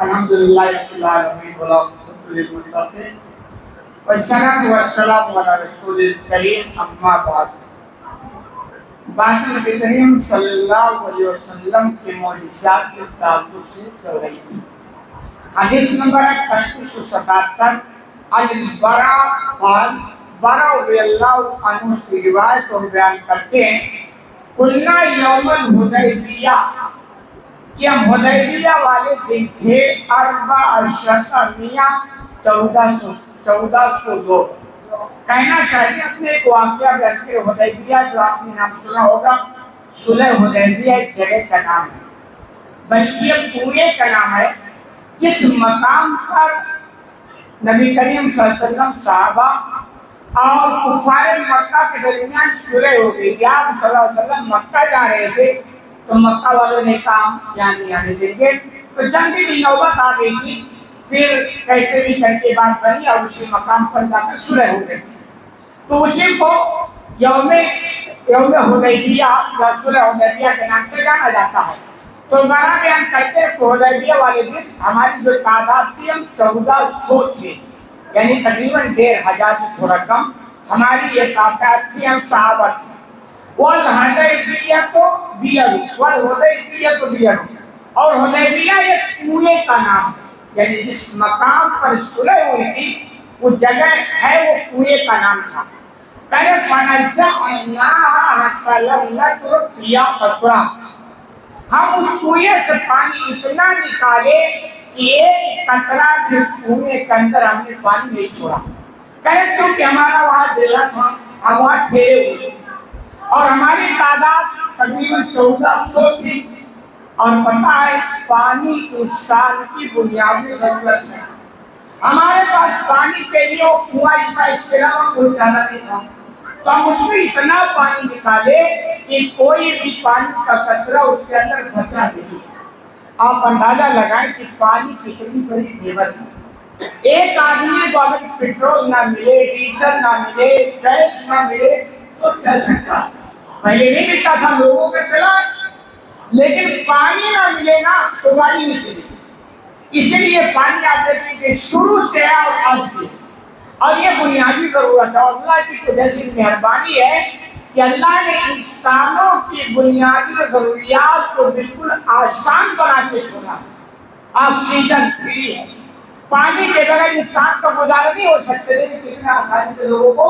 الحمدللہ رب العالمین والعاقبۃ للمتقین والصلاۃ والسلام علی رسول الکریم اما بعد۔ بات نبی کریم صلی اللہ علیہ وسلم کے معجزات کے تعلق سے چل رہی تھی۔ حدیث نمبر 3577 البراء قال، براء رضی اللہ عنہ کی روایت کو بیان کرتے ہیں، قلنا یوم الحدیبیہ، کہ ہم حدیبیہ والے دن تھے 1402 کہنا چاہیے اپنے ایک واقعہ بیان کرے۔ حدیبیہ جو آپ نے نام سنا ہوگا، صلح حدیبیہ ایک جگہ کا نام ہے، بلکہ یہ پورے کا نام ہے جس مقام پر نبی کریم صلی اللہ علیہ وسلم صحابہ اور کفار مکہ کے درمیان صلح ہو گئی کہ آپ صلی اللہ علیہ وسلم مکہ جا رہے تھے تو مکہ والوں نے کہا یہاں نہیں آنے دیں گے، تو جنگی بھی نوبت آ گئی تھی، پھر کیسے بھی کر کے بات بنی اور اسی مقام پر جا کر صلح ہو گئی تھی۔ تو اسی کو یوم حدیبیہ یا صلح حدیبیہ کے نام سے جانا جاتا ہے۔ تو بارہ بیان کرتے ہیں کہ حدیبیہ والے دن ہماری جو تعداد تھی ہم 1400 تھے، یعنی تقریباً 1500 سے تھوڑا کم ہماری یہ تعداد تھی، ہم صحابہ تھے۔ والحدیبیہ تو بیئر، اور حدیبیہ ایک کنویں کا نام ہے، یعنی جس مقام پر صلح ہوئی تھی وہ جگہ ہے، وہ کنویں کا نام تھا۔ کہے فنزعناها حتى لم نترك فيها قطرة، ہم اس کنویں سے پانی اتنا نکالے کہ ایک قطرہ بھی اس کنویں کے اندر ہم نے پانی نہیں چھوڑا۔ کہے کیونکہ ہمارا وہاں ڈیرا تھا، ہم وہاں ٹھہرے ہوئے تھے اور ہماری تعداد تقریباً 1400 تھی، اور پتہ ہے پانی انسان کی بنیادی ضرورت ہے۔ ہمارے پاس پانی کے لیے وہ کنواں ہی تھا، اس کے علاوہ کوئی چارہ نہیں تھا، تو ہم اس میں اتنا پانی نکالے کہ کوئی بھی پانی کا قطرہ اس کے اندر بچا نہیں۔ آپ اندازہ لگائیں کہ پانی کتنی بڑی نعمت ہے۔ ایک آدمی کو اگر پیٹرول نہ ملے، ڈیزل نہ ملے، گیس نہ ملے تو چل سکتا، پہلے نہیں ملتا تھا، لوگوں کے چلا، لیکن پانی نہ ملے نا تو گاڑی نہیں چلے گی۔ اسی لیے پانی آپ دیکھیں کہ شروع سے ہے اور آج بھی، اور یہ بنیادی ضرورت ہے۔ اور اللہ کی تو جیسی مہربانی ہے کہ اللہ نے انسانوں کی بنیادی ضروریات کو بالکل آسان بنا کے چھوڑا۔ آکسیجن فری ہے، پانی کے بغیر انسان کا گزارا نہیں ہو سکتے، لیکن کتنے آسانی سے لوگوں کو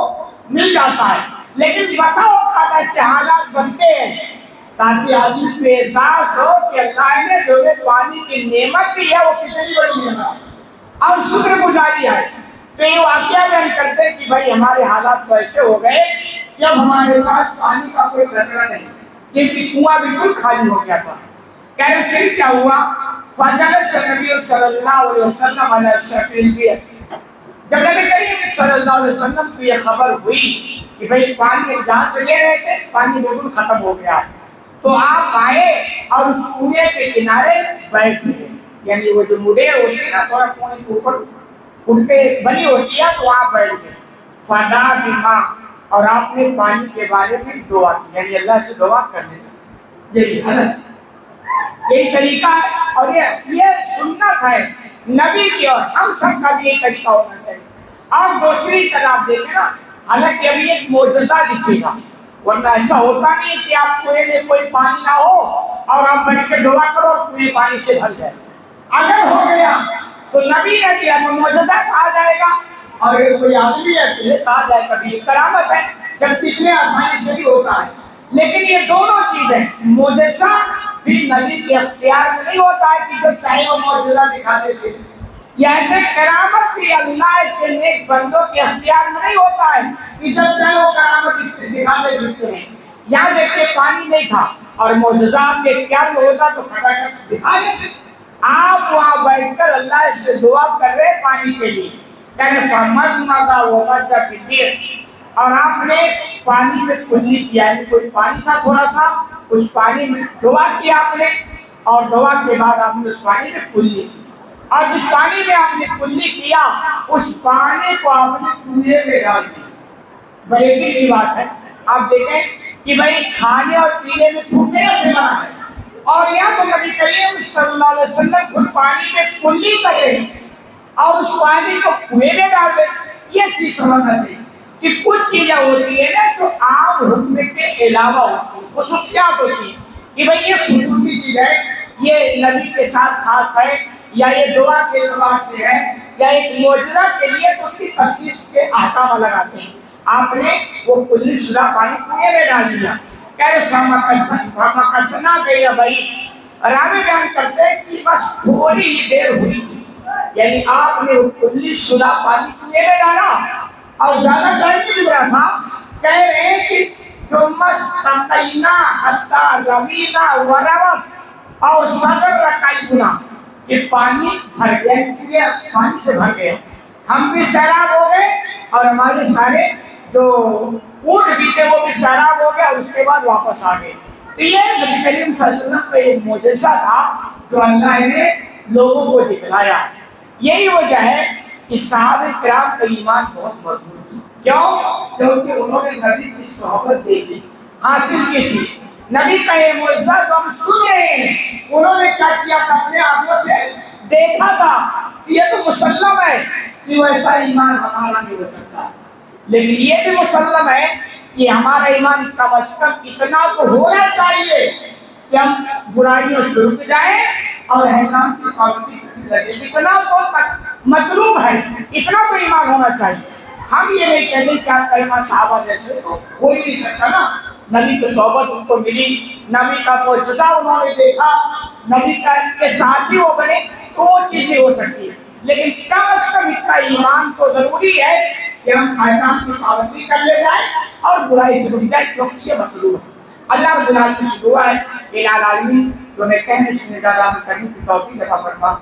مل جاتا ہے۔ لیکن بسا اوقات ایسے حالات بنتے ہیں تاکہ آدمی کو احساس ہو کہ اللہ نے جو پانی کی نعمت دی ہے وہ کتنی بڑی نعمت ہے اور شکر گزاری ہے۔ تو یہ واقعہ بیان کرتے ہیں کہ بھائی ہمارے حالات تو ایسے ہو گئے کہ اب ہمارے پاس پانی کا کوئی قطرہ نہیں، کیونکہ کنواں بالکل خالی ہو گیا تھا۔ کہہ رہے پھر کیا ہوا؟ فجلس نبی صلی اللہ علیہ وسلم علی شفیع البئر، جب نبی کریم صلی اللہ علیہ وسلم کو یہ خبر ہوئی کہ بھئی پانی جہاں سے لے رہے تھے پانی بالکل ختم ہو گیا، تو آپ آئے اور اس کنویں کے کنارے بیٹھ گئے، یعنی وہ جو مڈیر ہوتی ہے نا تھوڑا کنویں کے اوپر ان پہ بنی ہوتی ہے تو وہاں بیٹھ گئے۔ فدا بما، اور آپ نے پانی کے بارے میں دعا کی، یعنی اللہ سے دعا کرنے لگے۔ یہی طریقہ ہے، اور یہ سنت ہے نبی کی، اور ہم سب کا بھی یہ طریقہ ہونا چاہیے۔ آپ دوسری طرف دیکھیں نا، حالانکہ ابھی ایک معجزہ دکھے گا، ورنہ ایسا ہوتا نہیں کہ آپ کنویں میں کوئی پانی نہ ہو اور آپ بیٹھ کے دعا کرو اور کنویں پانی سے بھر جائے۔ اگر ہو گیا تو نبی نے کیا تو معجزہ کہا جائے گا، اور اگر کوئی آدمی ہے تو یہ کہا جائے گا کہ یہ کرامت ہے، جب کتنے آسانی سے بھی ہوتا ہے۔ لیکن یہ دونوں چیزیں، معجزہ بھی نبی کے اختیار میں نہیں ہوتا ہے کہ جب چاہے وہ معجزہ دکھاتے تھے، یا ایسے کرامت بھی اللہ کے نیک بندوں کے اختیار میں نہیں ہوتا ہے کہ جب چاہے وہ کرامت دکھاتے پھرتے ہیں۔ یہاں دیکھتے پانی نہیں تھا اور معجزہ آپ کے اختیار میں ہوتا تو کھڑا کر دکھا دیتے۔ آپ وہاں بیٹھ کر اللہ سے دعا کر رہے پانی کے لیے، کہنے فمضمض ومض فی البئر، اور آپ نے پانی میں کلی کیا، یعنی کوئی پانی تھا تھوڑا سا، اس پانی میں دعا کیا آپ نے، اور دعا کے بعد آپ نے اس پانی میں کلی کی، اور جس پانی میں آپ نے کلی کیا اس پانی کو آپ نے کنویں میں ڈال دیا۔ بڑی کی بات ہے، آپ دیکھیں کہ بھائی کھانے اور پینے میں پھوٹنے سے بنا ہے، اور یہاں تو نبی کریم صلی اللہ علیہ وسلم خود پانی میں کلی کرے اور اس پانی کو کنویں میں ڈال دے. یہ چیز سمجھنا چاہیے کہ کچھ چیزیں ہوتی ہیں نا جو عام حکم کے علاوہ ہوتی ہیں, خصوصیات ہوتی ہیں کہ بھئی یہ خصوصی چیز ہے, یہ نبی کے ساتھ خاص ہے, یا یہ دعا کے اعتبار سے ہے, یا ایک معجزہ کے لیے, تو اس کی تخصیص کے احکام الگ آتے ہیں. آپ نے وہ کلی شدہ پانی کنویں میں ڈال دیا. کہہ رہے فَمَكَثْنَا فِيهَا بَعِيدًا, راوی بیان کرتے ہیں کہ بس تھوڑی ہی دیر ہوئی تھی, یعنی آپ نے وہ کلی شدہ پانی کنویں میں ڈالا اور زیادہ ٹائم نہیں لگا تھا. کہہ رہے ہیں کہ ثُمَّ اسْتَقَيْنَا حَتَّى رَوِينَا وَرَوَتْ اور صدر رکعتنا کہ پانی بھر گیا, پانی سے بھر گیا, ہم بھی سیراب ہو گئے اور ہمارے سارے جو اونٹ بھی تھے وہ بھی سیراب ہو گئے, اور اس کے بعد واپس آ گئے. تو یہ نبی کریم صلی اللہ علیہ وسلم کا ایک معجزہ تھا جو اللہ نے لوگوں کو دکھلایا. یہی وجہ ہے کہ صحابہ کرام کا ایمان بہت مضبوط تھا. کیوں؟ کیونکہ انہوں نے نبی کی صحبت دیکھی, حاصل کی تھی. نبی کا یہ معجزہ جو ہم سن رہے ہیں, انہوں نے کیا کیا تھا, اپنے آنکھوں سے دیکھا تھا. یہ تو مسلم ہے کہ ویسا ایمان ہمارا نہیں ہو سکتا, لیکن یہ بھی مسلم ہے کہ ہمارا ایمان کم از کم اتنا تو ہونا چاہیے کہ ہم برائیوں سے رک جائیں اور احکام کی پابندی کرنے لگے. اتنا تو مطلوب ہے, اتنا تو ایمان ہونا چاہیے. ہم یہ نہیں کہتے کہ آپ کلمہ صحابہ جیسے تو ہو ہی نہیں سکتا نا. نبی کی صحبت ان کو ملی, نبی کا معجزہ انہوں نے دیکھا, نبی کا کے ساتھی وہ بنے, تو وہ چیزیں ہو سکتی ہے. لیکن کم از کم اتنا ایمان تو ضروری ہے کہ ہم احکام کی پابندی کر لے جائیں اور برائی سے رک جائیں, کیونکہ یہ مطلوب ہے. اللہ رب العالمین کی دعا ہے کہ العالمین جو میں کہنے سے زیادہ کرنے کی توفیق عطا فرما.